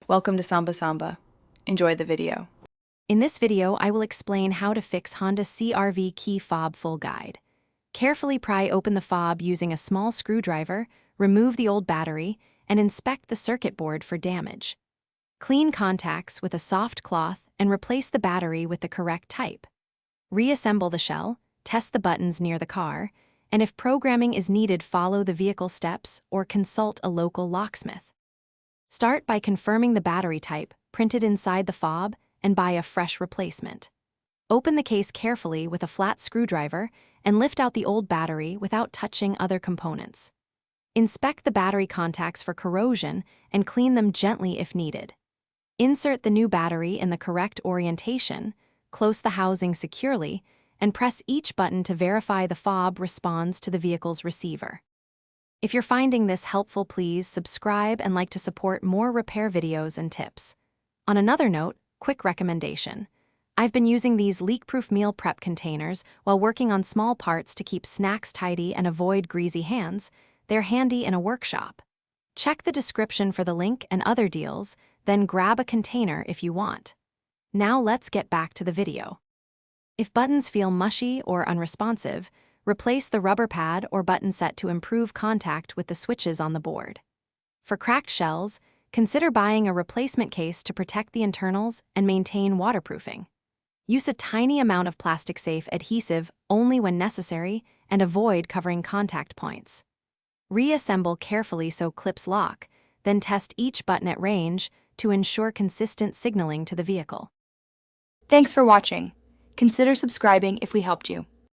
Welcome to Samba Samba. Enjoy the video. In this video, I will explain how to fix Honda CRV key fob full guide. Carefully pry open the fob using a small screwdriver, remove the old battery, and inspect the circuit board for damage. Clean contacts with a soft cloth and replace the battery with the correct type. Reassemble the shell, test the buttons near the car, and if programming is needed, follow the vehicle steps or consult a local locksmith. Start by confirming the battery type printed inside the fob and buy a fresh replacement. Open the case carefully with a flat screwdriver and lift out the old battery without touching other components. Inspect the battery contacts for corrosion and clean them gently if needed. Insert the new battery in the correct orientation, close the housing securely, and press each button to verify the fob responds to the vehicle's receiver. If you're finding this helpful, please subscribe and like to support more repair videos and tips. On another note, quick recommendation. I've been using these leak-proof meal prep containers while working on small parts to keep snacks tidy and avoid greasy hands. They're handy in a workshop. Check the description for the link and other deals, then grab a container if you want. Now let's get back to the video. If buttons feel mushy or unresponsive, replace the rubber pad or button set to improve contact with the switches on the board. For cracked shells, consider buying a replacement case to protect the internals and maintain waterproofing. Use a tiny amount of plastic-safe adhesive only when necessary and avoid covering contact points. Reassemble carefully so clips lock, then test each button at range to ensure consistent signaling to the vehicle. Thanks for watching. Consider subscribing if we helped you.